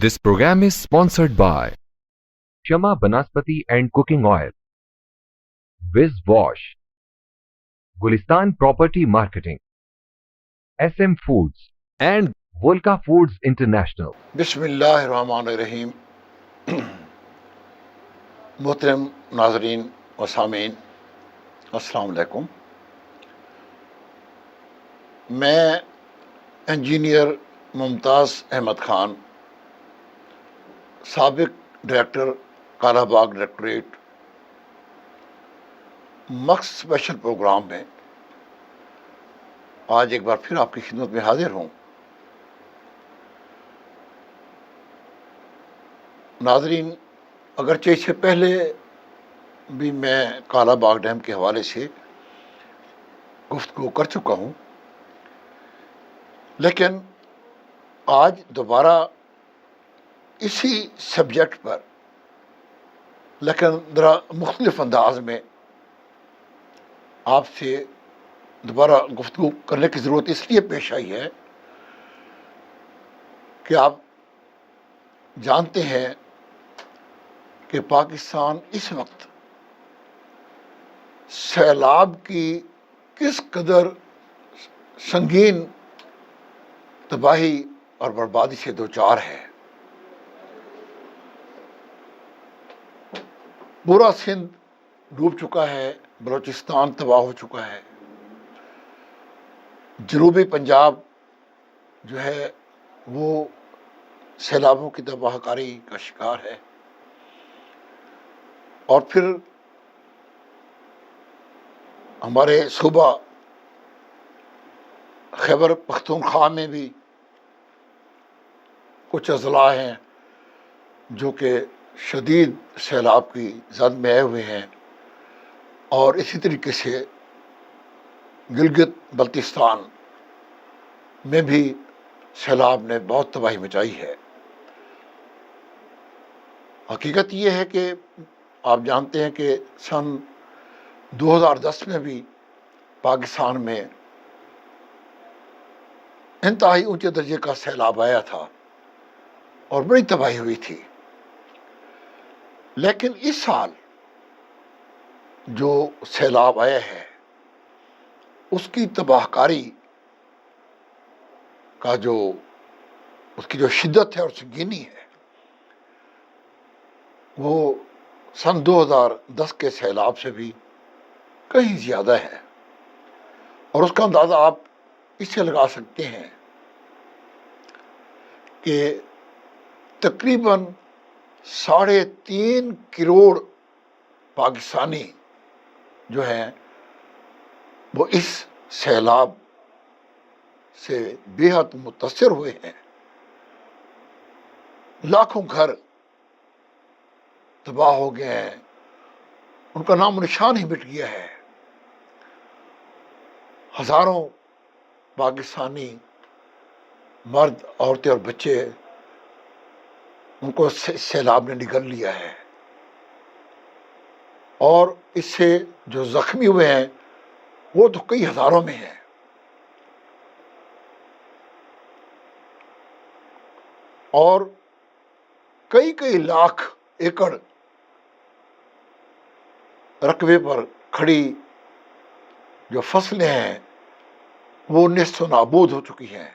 This program is sponsored by Shama Banaspati and Cooking Oil, Wiz Wash, Gulistan Property Marketing, SM Foods, and Volca Foods International. بسم اللہ الرحمن الرحیم. محترم ناظرین و سامعین، السلام علیکم. میں انجینئر ممتاز احمد خان، سابق director Kala Bagh directorate, mix special program میں آج ایک بار پھر آپ کی خدمت میں حاضر ہوں. ناظرین، اگرچہ اس سے پہلے بھی میں کالا باغ ڈیم کے حوالے سے گفتگو کر چکا ہوں، لیکن آج دوبارہ اسی سبجیکٹ پر، لیکن ذرا مختلف انداز میں آپ سے دوبارہ گفتگو کرنے کی ضرورت اس لیے پیش آئی ہے کہ آپ جانتے ہیں کہ پاکستان اس وقت سیلاب کی کس قدر سنگین تباہی اور بربادی سے دوچار ہے. پورا سندھ ڈوب چکا ہے، بلوچستان تباہ ہو چکا ہے، جنوبی پنجاب جو ہے وہ سیلابوں کی تباہ کاری کا شکار ہے، اور پھر ہمارے صوبہ خیبر پختونخوا میں بھی کچھ اضلاع ہیں جو کہ شدید سیلاب کی زد میں آئے ہوئے ہیں، اور اسی طریقے سے گلگت بلتستان میں بھی سیلاب نے بہت تباہی مچائی ہے. حقیقت یہ ہے کہ آپ جانتے ہیں کہ سن 2010 میں بھی پاکستان میں انتہائی اونچے درجے کا سیلاب آیا تھا اور بڑی تباہی ہوئی تھی. لیکن اس سال جو سیلاب آیا ہے اس کی تباہ کاری کا اس کی جو شدت ہے اور سنگینی ہے وہ سن 2010 کے سیلاب سے بھی کہیں زیادہ ہے، اور اس کا اندازہ آپ اس سے لگا سکتے ہیں کہ تقریباً 3.5 کروڑ پاکستانی جو ہیں وہ اس سیلاب سے بے حد متاثر ہوئے ہیں. لاکھوں گھر تباہ ہو گئے ہیں، ان کا نام و نشان ہی مٹ گیا ہے. ہزاروں پاکستانی مرد، عورتیں اور بچے ان کو سیلاب نے نگل لیا ہے، اور اس سے جو زخمی ہوئے ہیں وہ تو کئی ہزاروں میں ہیں. اور کئی لاکھ ایکڑ رقبے پر کھڑی جو فصلیں ہیں وہ نیست و نابود ہو چکی ہیں.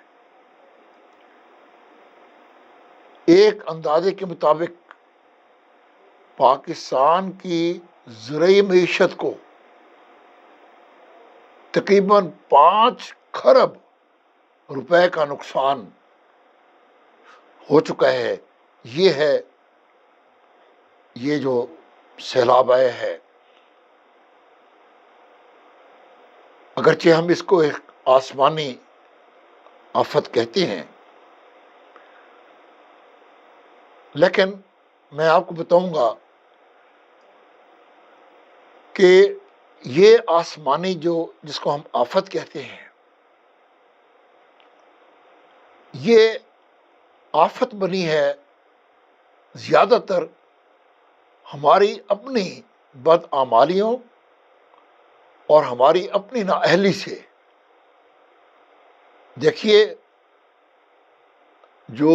ایک اندازے کے مطابق پاکستان کی زرعی معیشت کو تقریباً 5 کھرب روپے کا نقصان ہو چکا ہے. یہ جو سیلاب آیا ہے، اگرچہ ہم اس کو ایک آسمانی آفت کہتے ہیں، لیکن میں آپ کو بتاؤں گا کہ یہ آسمانی جس کو ہم آفت کہتے ہیں، یہ آفت بنی ہے زیادہ تر ہماری اپنی بدعمالیوں اور ہماری اپنی نااہلی سے. دیکھیے، جو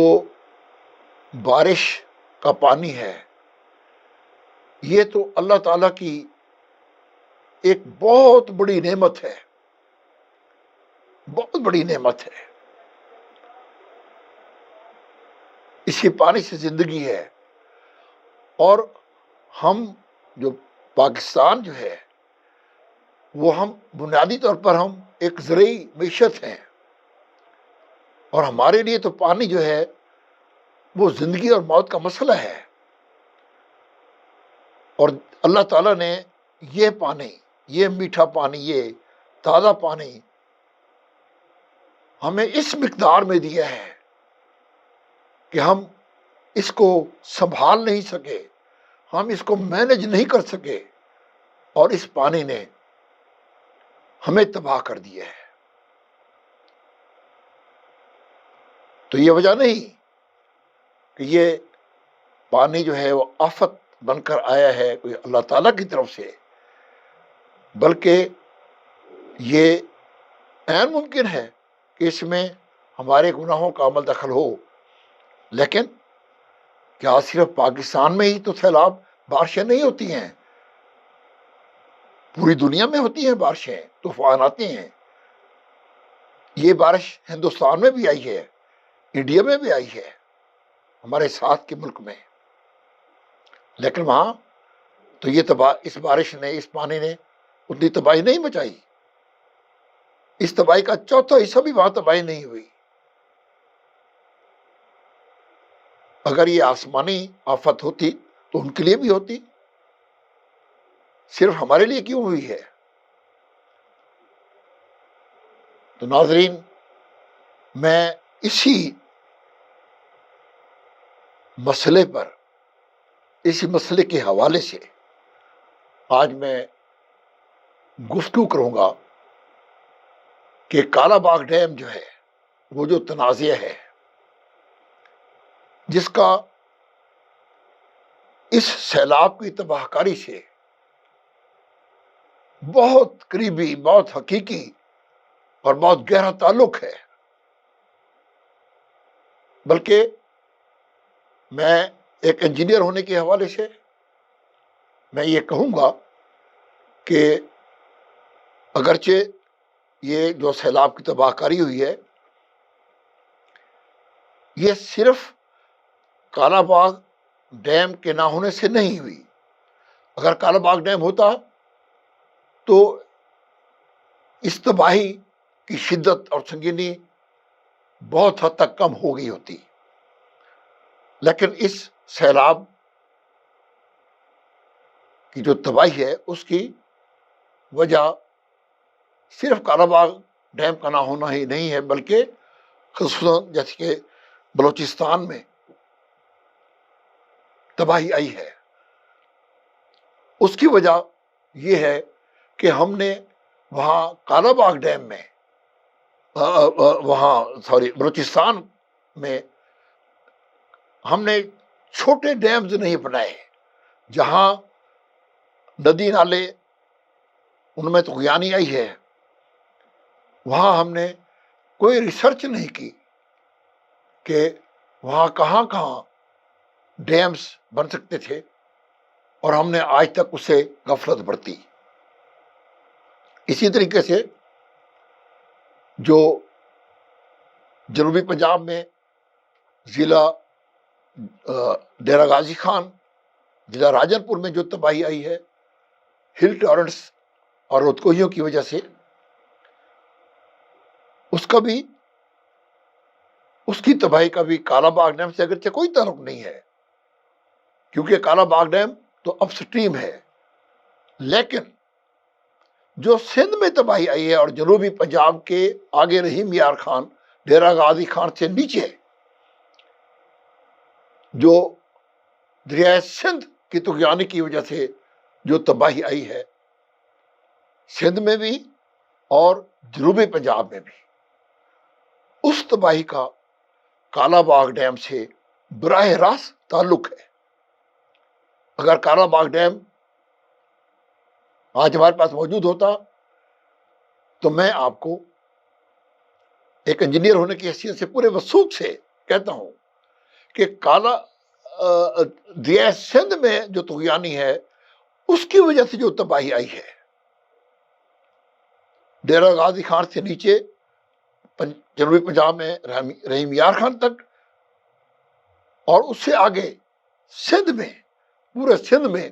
بارش کا پانی ہے، یہ تو اللہ تعالیٰ کی ایک بہت بڑی نعمت ہے، بہت بڑی نعمت ہے۔ اسی پانی سے زندگی ہے، اور ہم جو پاکستان جو ہے وہ ہم بنیادی طور پر ہم ایک زرعی معیشت ہیں، اور ہمارے لیے تو پانی جو ہے وہ زندگی اور موت کا مسئلہ ہے۔ اور اللہ تعالیٰ نے یہ پانی، یہ میٹھا پانی، یہ تازہ پانی ہمیں اس مقدار میں دیا ہے کہ ہم اس کو سنبھال نہیں سکے، ہم اس کو مینج نہیں کر سکے، اور اس پانی نے ہمیں تباہ کر دیا ہے۔ تو یہ وجہ نہیں کہ یہ پانی جو ہے وہ آفت بن کر آیا ہے کوئی اللہ تعالیٰ کی طرف سے، بلکہ یہ عین ممکن ہے کہ اس میں ہمارے گناہوں کا عمل دخل ہو۔ لیکن کیا صرف پاکستان میں ہی تو سیلاب بارشیں نہیں ہوتی ہیں؟ پوری دنیا میں ہوتی ہیں بارشیں، طوفان آتے ہیں۔ یہ بارش ہندوستان میں بھی آئی ہے، انڈیا میں بھی آئی ہے، ہمارے ساتھ کے ملک میں، لیکن وہاں تو یہ اس بارش نے، اس پانی نے اتنی تباہی نہیں مچائی۔ اس تباہی کا چوتھا حصہ بھی وہاں تباہی نہیں ہوئی۔ اگر یہ آسمانی آفت ہوتی تو ان کے لیے بھی ہوتی، صرف ہمارے لیے کیوں ہوئی ہے؟ تو ناظرین، میں اسی مسئلے پر، اسی مسئلے کے حوالے سے آج میں گفتگو کروں گا کہ کالا باغ ڈیم جو ہے وہ جو تنازع ہے، جس کا اس سیلاب کی تباہ کاری سے بہت قریبی، بہت حقیقی اور بہت گہرا تعلق ہے، بلکہ میں ایک انجینئر ہونے کے حوالے سے میں یہ کہوں گا کہ اگرچہ یہ جو سیلاب کی تباہ کاری ہوئی ہے یہ صرف کالا باغ ڈیم کے نہ ہونے سے نہیں ہوئی۔ اگر کالا باغ ڈیم ہوتا تو اس تباہی کی شدت اور سنگینی بہت حد تک کم ہو گئی ہوتی، لیکن اس سیلاب کی جو تباہی ہے اس کی وجہ صرف کالا باغ ڈیم کا نہ ہونا ہی نہیں ہے، بلکہ خصوصاً جیسے کہ بلوچستان میں تباہی آئی ہے۔ اس کی وجہ یہ ہے کہ ہم نے وہاں کالا باغ ڈیم میں بلوچستان میں ہم نے چھوٹے ڈیمز نہیں بنائے جہاں ندی نالے ان میں طغیانی آئی ہے، وہاں ہم نے کوئی ریسرچ نہیں کی کہ وہاں کہاں کہاں ڈیمز بن سکتے تھے، اور ہم نے آج تک اسے غفلت برتی۔ اسی طریقے سے جو جنوبی پنجاب میں ضلع ڈیرہ غازی خان، ضلع راجن پور میں جو تباہی آئی ہے ہل ٹارنٹس اور رودکوہیوں کی وجہ سے، اس کی تباہی کا بھی کالا باغ ڈیم سے اگرچہ کوئی تعلق نہیں ہے، کیونکہ کالا باغ ڈیم تو اپ سٹریم ہے، لیکن جو سندھ میں تباہی آئی ہے اور جنوبی پنجاب کے آگے رحیم یار خان، ڈیرہ غازی خان سے نیچے جو دریائے سندھ کی طغیانی کی وجہ سے جو تباہی آئی ہے سندھ میں بھی اور جنوبی پنجاب میں بھی، اس تباہی کا کالا باغ ڈیم سے براہ راست تعلق ہے۔ اگر کالا باغ ڈیم آج ہمارے پاس موجود ہوتا تو میں آپ کو ایک انجینئر ہونے کی حیثیت سے پورے وثوق سے کہتا ہوں کہ کالا دریائے سندھ میں جو طغیانی ہے اس کی وجہ سے جو تباہی آئی ہے، ڈیرہ غازی خان سے نیچے جنوبی پنجاب میں رحیم یار خان تک، اور اس سے آگے سندھ میں، پورے سندھ میں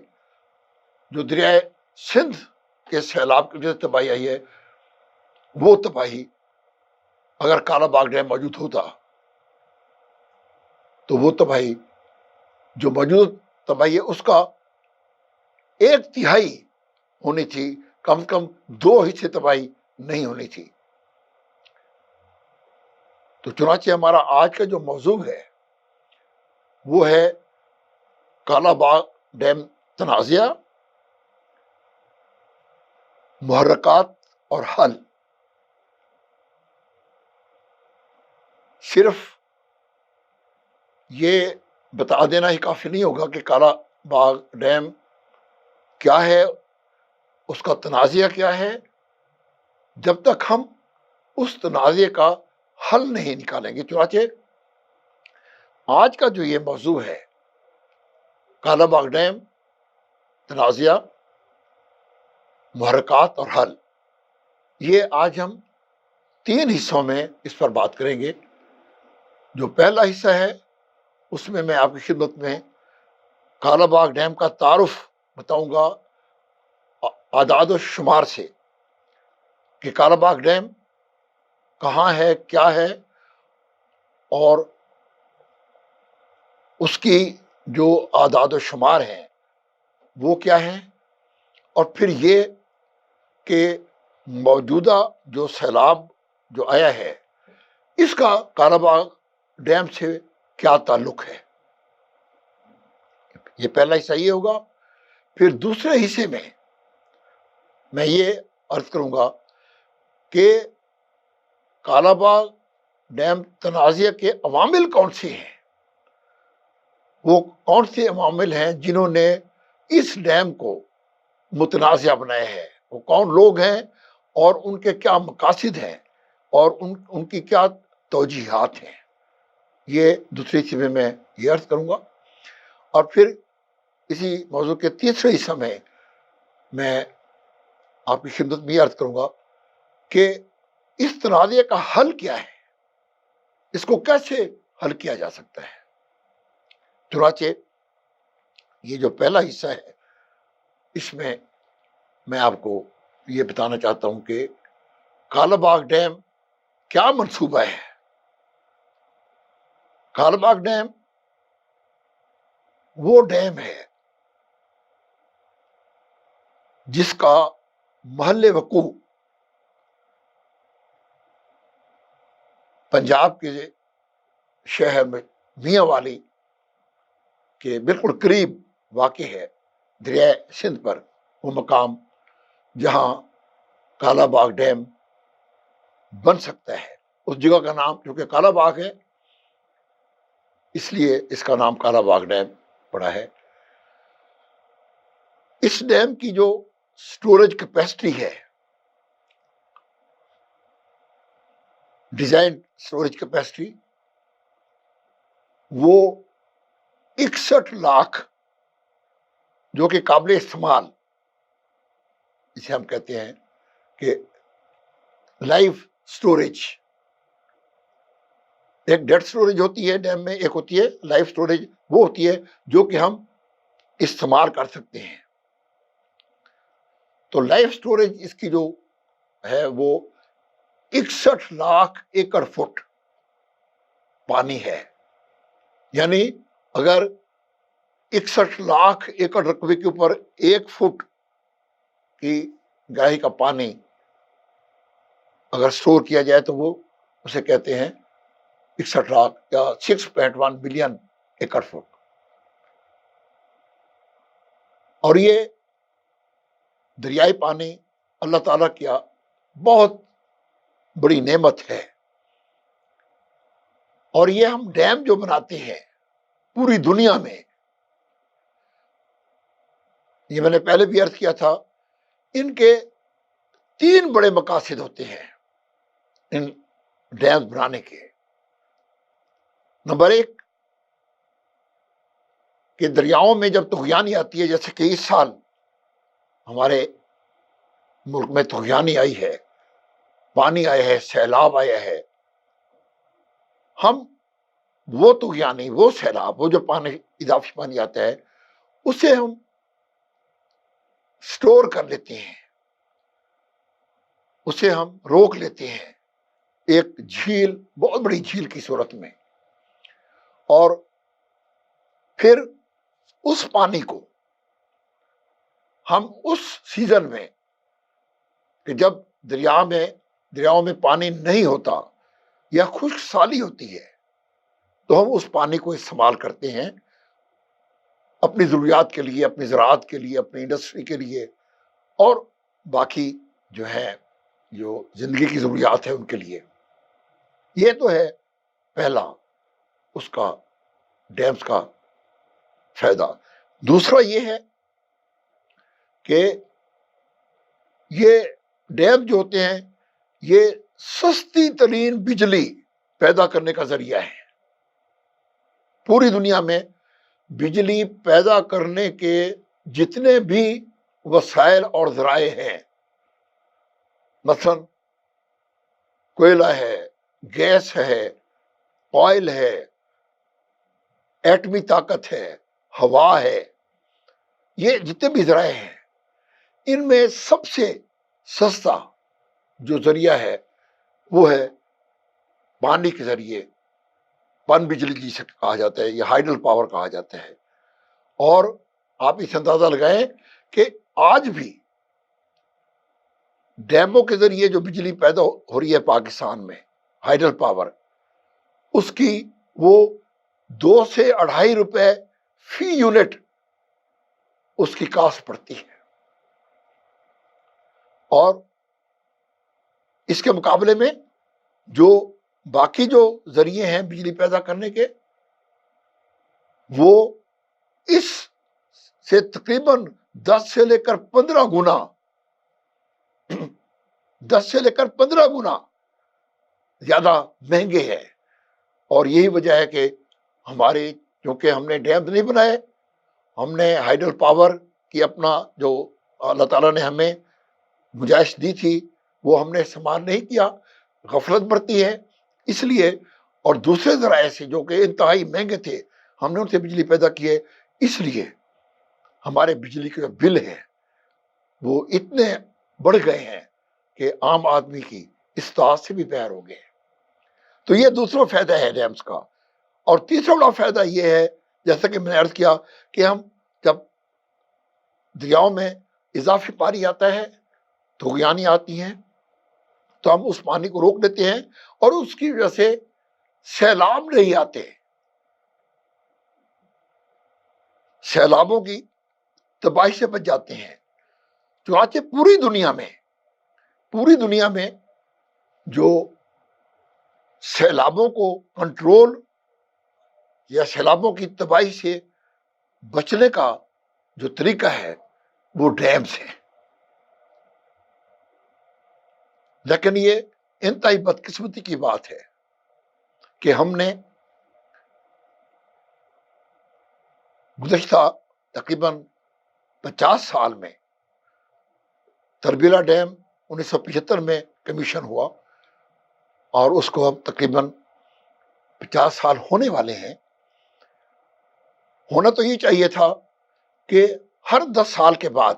جو دریائے سندھ کے سیلاب کی وجہ سے تباہی آئی ہے، وہ تباہی اگر کالا باغ ڈیم موجود ہوتا تو وہ تباہی جو موجود تباہی ہے اس کا 1/3 ہونی تھی، کم سے کم 2 حصے تباہی نہیں ہونی تھی۔ تو چنانچہ ہمارا آج کا جو موضوع ہے وہ ہے کالا باغ ڈیم تنازعہ، محرکات اور حل۔ صرف یہ بتا دینا ہی کافی نہیں ہوگا کہ کالا باغ ڈیم کیا ہے، اس کا تنازعہ کیا ہے، جب تک ہم اس تنازعے کا حل نہیں نکالیں گے۔ چنانچہ آج کا جو یہ موضوع ہے کالا باغ ڈیم تنازعہ، محرکات اور حل، یہ آج ہم 3 حصوں میں اس پر بات کریں گے۔ جو پہلا حصہ ہے اس میں آپ کی خدمت میں کالا باغ ڈیم کا تعارف بتاؤں گا اعداد و شمار سے، کہ کالا باغ ڈیم کہاں ہے، کیا ہے، اور اس کی جو اعداد و شمار ہیں وہ کیا ہیں، اور پھر یہ کہ موجودہ جو سیلاب جو آیا ہے اس کا کالا باغ ڈیم سے کیا تعلق ہے۔ یہ پہلا حصہ یہ ہوگا۔ پھر دوسرے حصے میں یہ عرض کروں گا کہ کالا باغ ڈیم تنازعہ کے عوامل کون سے ہیں، وہ کون سے عوامل ہیں جنہوں نے اس ڈیم کو متنازع بنایا ہے، وہ کون لوگ ہیں اور ان کے کیا مقاصد ہیں اور ان کی کیا توجیہات ہیں، یہ دوسرے حصے میں یہ عرض کروں گا۔ اور پھر اسی موضوع کے تیسرے حصہ میں آپ کی خدمت میں یہ عرض کروں گا کہ اس تنازعے کا حل کیا ہے، اس کو کیسے حل کیا جا سکتا ہے۔ چنانچہ یہ جو پہلا حصہ ہے اس میں آپ کو یہ بتانا چاہتا ہوں کہ کالا باغ ڈیم کیا منصوبہ ہے۔ کالا باغ ڈیم وہ ڈیم ہے جس کا محل وقوع پنجاب کے شہر میں میاں والی کے بالکل قریب واقع ہے، دریائے سندھ پر، وہ مقام جہاں کالا باغ ڈیم بن سکتا ہے۔ اس جگہ کا نام کیونکہ کالا باغ ہے اس لیے اس کا نام کالا باغ ڈیم پڑا ہے۔ اس ڈیم کی جو سٹوریج کیپیسٹی ہے، ڈیزائن سٹوریج کیپیسٹی، وہ 61 لاکھ، جو کہ قابل استعمال، اسے ہم کہتے ہیں کہ لائف سٹوریج۔ ایک ڈیڈ سٹوریج ہوتی ہے ڈیم میں، ایک ہوتی ہے لائف سٹوریج، وہ ہوتی ہے جو کہ ہم استعمال کر سکتے ہیں۔ تو لائف سٹوریج اس کی جو ہے وہ 61 لاکھ ایکڑ فٹ پانی ہے، یعنی اگر 61 لاکھ ایکڑ رقبے کے اوپر 1 فٹ کی گہرائی کا پانی اگر سٹور کیا جائے تو وہ اسے کہتے ہیں 61 لاکھ یا 6.1 بلین ایکڑ فٹ۔ اور یہ دریائی پانی اللہ تعالیٰ کیا بہت بڑی نعمت ہے، اور یہ ہم ڈیم جو بناتے ہیں پوری دنیا میں، یہ میں نے پہلے بھی عرض کیا تھا، ان کے 3 بڑے مقاصد ہوتے ہیں ان ڈیم بنانے کے۔ نمبر 1، کہ دریاؤں میں جب طغیانی آتی ہے، جیسے کہ اس سال ہمارے ملک میں طغیانی آئی ہے، پانی آیا ہے، سیلاب آیا ہے، ہم وہ طغیانی، وہ سیلاب، وہ جو پانی، اضافی پانی آتا ہے، اسے ہم سٹور کر لیتے ہیں، اسے ہم روک لیتے ہیں ایک جھیل، بہت بڑی جھیل کی صورت میں، اور پھر اس پانی کو ہم اس سیزن میں، کہ جب دریاؤں میں پانی نہیں ہوتا یا خشک سالی ہوتی ہے، تو ہم اس پانی کو استعمال کرتے ہیں اپنی ضروریات کے لیے، اپنی زراعت کے لیے، اپنی انڈسٹری کے لیے، اور باقی جو ہے، جو زندگی کی ضروریات ہیں ان کے لیے۔ یہ تو ہے پہلا اس کا، ڈیمز کا فائدہ۔ دوسرا یہ ہے کہ یہ ڈیم جو ہوتے ہیں، یہ سستی ترین بجلی پیدا کرنے کا ذریعہ ہے۔ پوری دنیا میں بجلی پیدا کرنے کے جتنے بھی وسائل اور ذرائع ہیں، مثلا کوئلہ ہے، گیس ہے، آئل ہے، ایٹمی طاقت ہے، ہوا ہے، یہ جتنے بھی ذرائع ہیں، ان میں سب سے سستا جو ذریعہ ہے وہ ہے پانی کے ذریعے، پن بجلی جسے کہا جاتا ہے، یا ہائیڈل پاور کہا جاتا ہے۔ اور آپ اس اندازہ لگائیں کہ آج بھی ڈیموں کے ذریعے جو بجلی پیدا ہو رہی ہے پاکستان میں، ہائیڈل پاور، اس کی وہ 2 سے 2.5 روپے فی یونٹ اس کی کاسٹ پڑتی ہے، اور اس کے مقابلے میں جو باقی جو ذریعے ہیں بجلی پیدا کرنے کے، وہ اس سے تقریباً 10 سے لے کر 15 گنا 10 سے لے کر 15 گنا زیادہ مہنگے ہیں۔ اور یہی وجہ ہے کہ ہمارے، کیونکہ ہم نے ڈیم نہیں بنائے، ہم نے ہائیڈل پاور کی اپنا جو اللہ تعالیٰ نے ہمیں گنجائش دی تھی، وہ ہم نے استعمال نہیں کیا، غفلت برتی ہے اس لیے، اور دوسرے ذرائع سے جو کہ انتہائی مہنگے تھے، ہم نے ان سے بجلی پیدا کی ہے، اس لیے ہمارے بجلی کے بل ہیں وہ اتنے بڑھ گئے ہیں کہ عام آدمی کی استطاعت سے بھی باہر ہو گئے۔ تو یہ دوسرا فائدہ ہے ڈیمز کا۔ اور تیسرا بڑا فائدہ یہ ہے، جیسا کہ میں نے عرض کیا، کہ ہم جب دریاؤں میں اضافی پانی آتا ہے، طغیانی آتی ہیں، تو ہم اس پانی کو روک دیتے ہیں، اور اس کی وجہ سے سیلاب نہیں آتے، سیلابوں کی تباہی سے بچ جاتے ہیں۔ چنانچہ پوری دنیا میں جو سیلابوں کو کنٹرول یا سیلابوں کی تباہی سے بچنے کا جو طریقہ ہے وہ ڈیمز ہے۔ لیکن یہ انتہائی بدقسمتی کی بات ہے کہ ہم نے گزشتہ تقریباً 50 سال میں، تربیلا ڈیم 1975 میں کمیشن ہوا، اور اس کو اب تقریباً 50 سال ہونے والے ہیں۔ ہونا تو یہ چاہیے تھا کہ ہر 10 سال کے بعد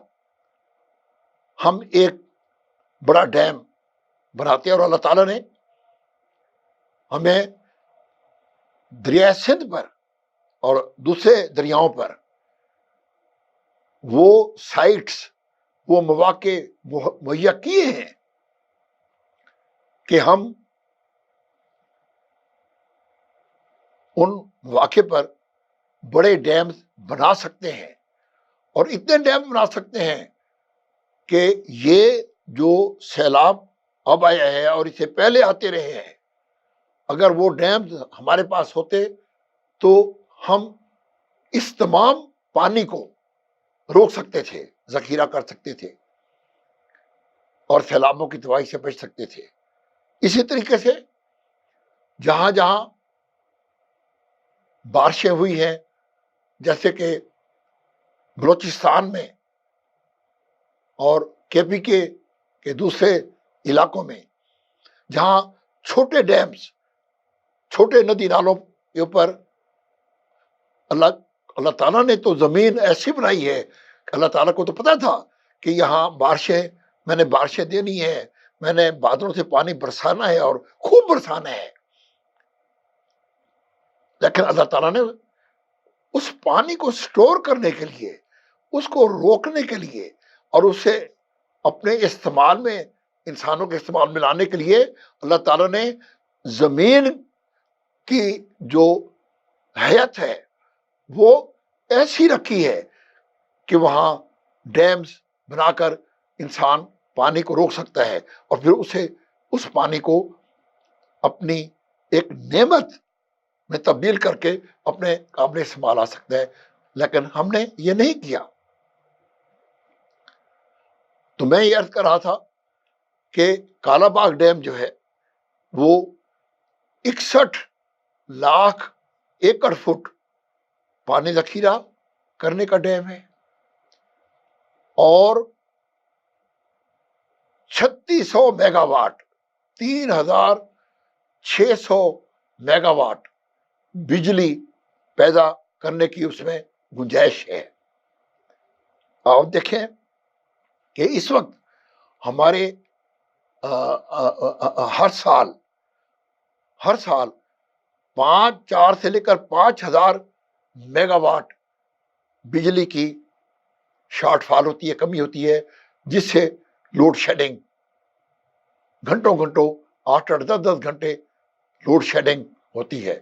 ہم ایک بڑا ڈیم بناتے ہیں، اور اللہ تعالیٰ نے ہمیں دریائے سندھ پر اور دوسرے دریاؤں پر وہ سائٹس، وہ مواقع مہیا کیے ہیں کہ ہم ان مواقع پر بڑے ڈیمز بنا سکتے ہیں، اور اتنے ڈیم بنا سکتے ہیں کہ یہ جو سیلاب اب آیا ہے اور اس سے پہلے آتے رہے ہیں، اگر وہ ڈیمز ہمارے پاس ہوتے تو ہم اس تمام پانی کو روک سکتے تھے، ذخیرہ کر سکتے تھے، اور سیلابوں کی تباہی سے بچ سکتے تھے۔ اسی طریقے سے جہاں جہاں بارشیں ہوئی ہیں جیسے کہ بلوچستان میں اور کے پی کے دوسرے علاقوں میں، جہاں چھوٹے ڈیمز، چھوٹے ندی نالوں کے اوپر اللہ تعالیٰ نے تو زمین ایسی بنائی ہے کہ اللہ تعالیٰ کو تو پتا تھا کہ یہاں میں نے بارشیں دینی ہے، میں نے بادلوں سے پانی برسانا ہے اور خوب برسانا ہے، لیکن اللہ تعالیٰ نے اس پانی کو سٹور کرنے کے لیے، اس کو روکنے کے لیے اور اسے اپنے استعمال میں، انسانوں کے استعمال میں لانے کے لیے اللہ تعالیٰ نے زمین کی جو حیت ہے وہ ایسی رکھی ہے کہ وہاں ڈیمز بنا کر انسان پانی کو روک سکتا ہے اور پھر اس پانی کو اپنی ایک نعمت میں تبدیل کر کے اپنے قابل استعمال آ سکتا ہے، لیکن ہم نے یہ نہیں کیا۔ تو میں یہ عرض کر رہا تھا کہ کالا باغ ڈیم جو ہے وہ 61 لاکھ ایکڑ فٹ پانی ذخیرہ کرنے کا ڈیم ہے اور 3600 میگا واٹ 3600 میگا واٹ بجلی پیدا کرنے کی اس میں گنجائش ہے۔ آپ دیکھیں کہ اس وقت ہمارے ہر سال 4 سے لے کر 5000 میگا واٹ بجلی کی شارٹ فال ہوتی ہے، کمی ہوتی ہے، جس سے لوڈ شیڈنگ گھنٹوں 8 10 گھنٹے لوڈ شیڈنگ ہوتی ہے۔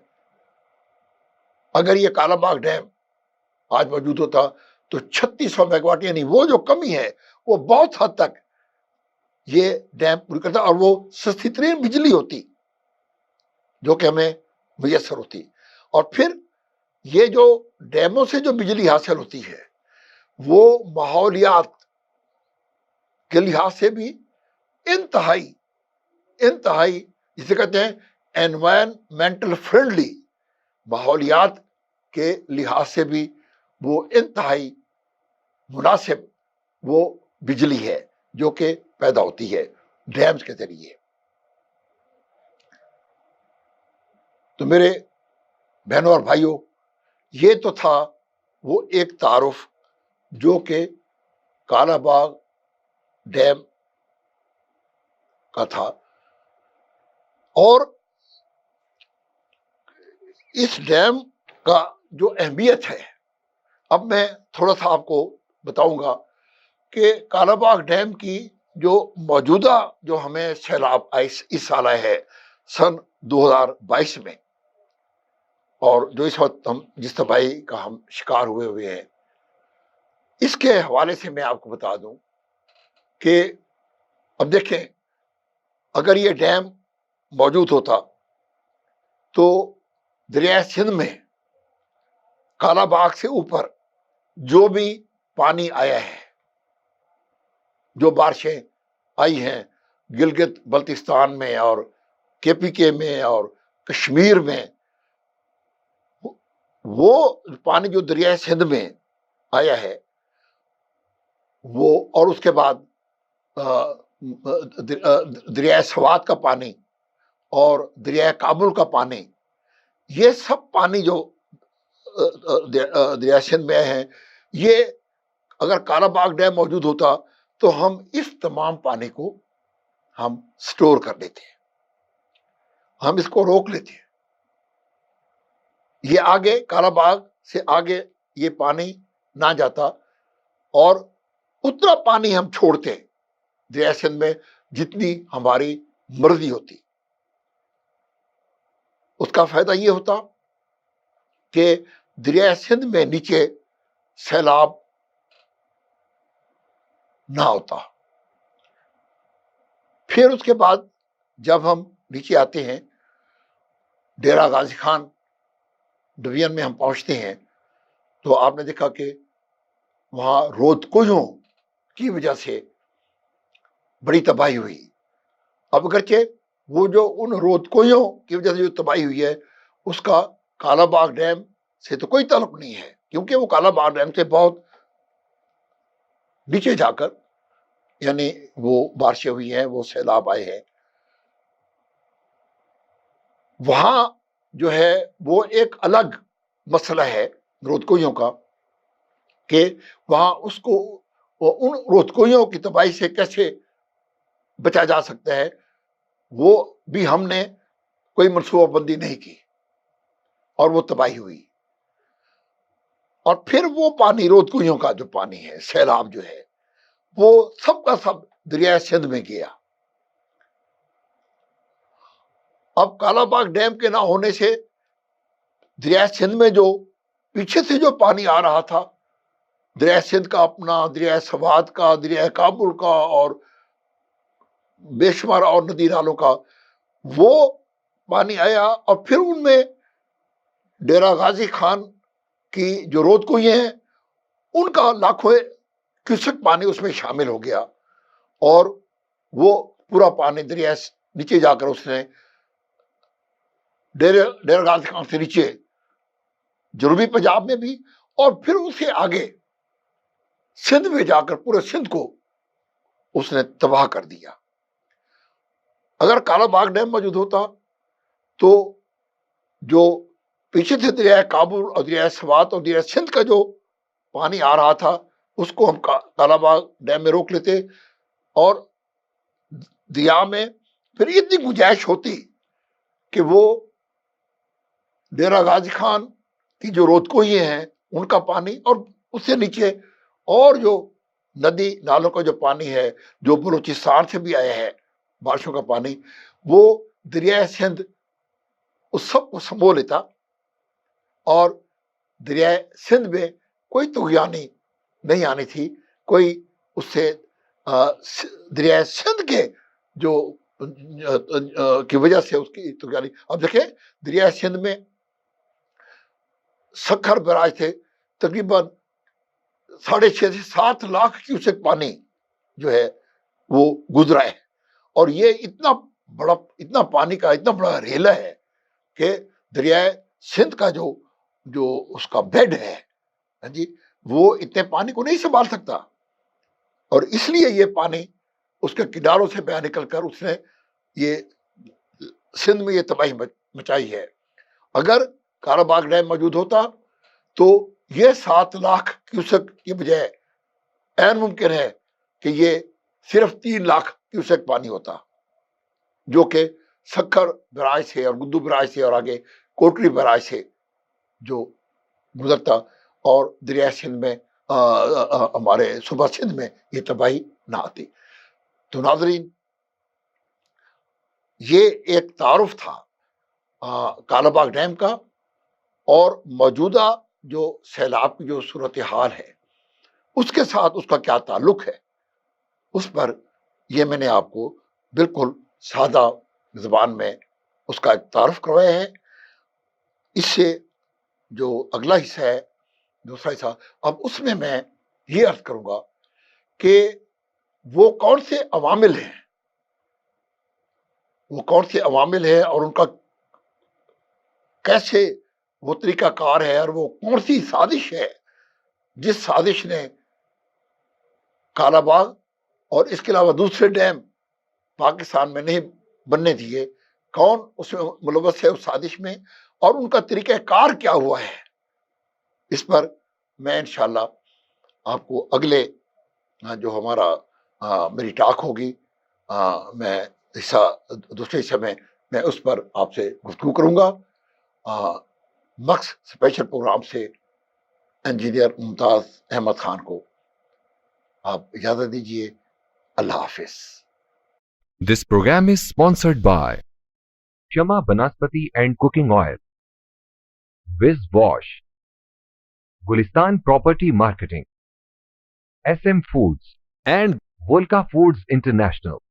اگر یہ کالا باغ ڈیم آج موجود ہوتا تو 3600 میگا واٹ، یعنی وہ جو کمی ہے وہ بہت حد تک یہ ڈیم پوری کرتا اور وہ سستی ترین بجلی ہوتی جو کہ ہمیں میسر ہوتی۔ اور پھر یہ جو ڈیموں سے جو بجلی حاصل ہوتی ہے وہ ماحولیات کے لحاظ سے بھی انتہائی جسے کہتے ہیں انوائرمنٹل فرینڈلی، ماحولیات کے لحاظ سے بھی وہ انتہائی مناسب وہ بجلی ہے جو کہ پیدا ہوتی ہے ڈیمز کے ذریعے۔ تو میرے بہنوں اور بھائیوں، یہ تو تھا وہ ایک تعارف جو کہ کالا باغ ڈیم کا تھا، اور اس ڈیم کا جو اہمیت ہے اب میں تھوڑا سا آپ کو بتاؤں گا کہ کالا باغ ڈیم کی جو موجودہ جو ہمیں سیلاب اس سال آئے ہے سن 2022 میں، اور جو اس وقت ہم جس تباہی کا ہم شکار ہوئے ہیں، اس کے حوالے سے میں آپ کو بتا دوں کہ اب دیکھیں اگر یہ ڈیم موجود ہوتا تو دریائے سندھ میں کالا باغ سے اوپر جو بھی پانی آیا ہے، جو بارشیں آئی ہیں گلگت بلتستان میں اور کے پی کے میں اور کشمیر میں، وہ پانی جو دریائے سندھ میں آیا ہے وہ، اور اس کے بعد دریائے سوات کا پانی اور دریائے کابل کا پانی، یہ سب پانی جو دریائے سندھ میں ہیں، یہ اگر کالا باغ ڈیم موجود ہوتا تو ہم اس تمام پانی کو ہم سٹور کر لیتے ہیں، ہم اس کو روک لیتے ہیں، یہ آگے کالا باغ سے آگے یہ پانی نہ جاتا اور اتنا پانی ہم چھوڑتے دریائے سندھ میں جتنی ہماری مرضی ہوتی۔ اس کا فائدہ یہ ہوتا کہ دریائے سندھ میں نیچے سیلاب نہ ہوتا۔ پھر اس کے بعد جب ہم نیچے آتے ہیں، ڈیرہ غازی خان ڈویژن میں ہم پہنچتے ہیں تو آپ نے دیکھا کہ وہاں رود کوہیوں کی وجہ سے بڑی تباہی ہوئی۔ اب اگرچہ وہ جو ان رود کوہیوں کی وجہ سے جو تباہی ہوئی ہے اس کا کالا باغ ڈیم سے تو کوئی تعلق نہیں ہے، کیونکہ وہ کالا باغ ڈیم سے بہت نیچے جا کر یعنی وہ بارشیں ہوئی ہیں، وہ سیلاب آئے ہیں، وہاں جو ہے وہ ایک الگ مسئلہ ہے رودکوئیوں کا کہ وہاں اس کو ان رودکوئیوں کی تباہی سے کیسے بچا جا سکتا ہے، وہ بھی ہم نے کوئی منصوبہ بندی نہیں کی اور وہ تباہی ہوئی. اور پھر وہ پانی رودکوئیوں کا جو پانی ہے، سیلاب جو ہے، وہ سب کا سب دریائے سندھ میں گیا. اب کالا باغ ڈیم کے نہ ہونے سے دریائے سندھ میں جو پیچھے سے جو پانی آ رہا تھا، دریائے سندھ کا اپنا، دریائے سوات کا، دریائے کابل کا اور بے شمار اور ندی نالوں کا، وہ پانی آیا اور پھر ان میں ڈیرہ غازی خان کی جو رودکوئییں ہیں ان کا لاکھوں کیوسک پانی اس میں شامل ہو گیا اور وہ پورا پانی دریا نیچے جا کر اس نے ڈیرہ غازی خان سے نیچے جنوبی پنجاب میں بھی اور پھر اسے آگے سندھ میں جا کر پورے سندھ کو اس نے تباہ کر دیا. اگر کالا باغ ڈیم موجود ہوتا تو جو پیچھے سے دریائے کابل اور دریائے سوات اور دریائے سندھ کا جو پانی آ رہا تھا اس کو ہم کالا باغ ڈیم میں روک لیتے اور دریا میں پھر اتنی گنجائش ہوتی کہ وہ ڈیرہ غازی خان کی جو رودکوئییں ہیں ان کا پانی اور اس سے نیچے اور جو ندی نالوں کا جو پانی ہے جو بلوچستان سے بھی آیا ہے بارشوں کا پانی، وہ دریائے سندھ اس سب کو سنبھول لیتا اور دریائے سندھ میں کوئی طغیانی نہیں آنی تھی، کوئی اس سے دریائے سندھ کے جو کی وجہ سے اس کی طغیانی. اب دیکھیں دریائے سندھ میں سکھر براج تھے، تقریباً 6.5 سے 7 لاکھ کیوسک پانی جو ہے وہ گزرا ہے اور یہ اتنا پانی کا اتنا بڑا ریلا ہے کہ دریائے سندھ کا جو اس کا بیڈ ہے جی وہ اتنے پانی کو نہیں سنبھال سکتا اور اس لیے یہ پانی اس کے کناروں سے بہ نکل کر اس نے یہ سندھ میں یہ تباہی مچائی ہے. اگر کالا باغ ڈیم موجود ہوتا تو یہ 7 لاکھ کیوسک کی بجائے عین ممکن ہے کہ یہ صرف 3 لاکھ کیوسک پانی ہوتا جو کہ سکھر براج سے اور گدو براج سے اور آگے کوٹری براج سے جو گزرتا اور دریائے سندھ میں ہمارے صوبہ سندھ میں یہ تباہی نہ آتی. تو ناظرین یہ ایک تعارف تھا کالا باغ ڈیم کا اور موجودہ جو سیلاب کی جو صورتحال ہے اس کے ساتھ اس کا کیا تعلق ہے، اس پر یہ میں نے آپ کو بالکل سادہ زبان میں اس کا ایک تعارف کروایا ہے. اس سے جو اگلا حصہ ہے، دوسرا حصہ، اب اس میں یہ عرض کروں گا کہ وہ کون سے عوامل ہیں، وہ کون سے عوامل ہیں اور ان کا کیسے وہ طریقہ کار ہے اور وہ کون سی سازش ہے جس سازش نے کالا باغ اور اس کے علاوہ دوسرے ڈیم پاکستان میں نہیں بننے دیے، کون اس میں ملوث ہے اس سازش میں اور ان کا طریقہ کار کیا ہوا ہے. اس پر میں انشاءاللہ آپ کو اگلے جو ہمارا میری ٹاک ہوگی میں دوسرے حصے میں اس پر آپ سے گفتگو کروں گا. مکس اسپیشل پروگرام سے انجینئر ممتاز احمد خان کو آپ اجازت دیجیے. اللہ حافظ. This program is sponsored by Shama Banaspati and Cooking Oil, Wiz Wash, Gulistan Property Marketing, SM Foods, and Volca Foods International.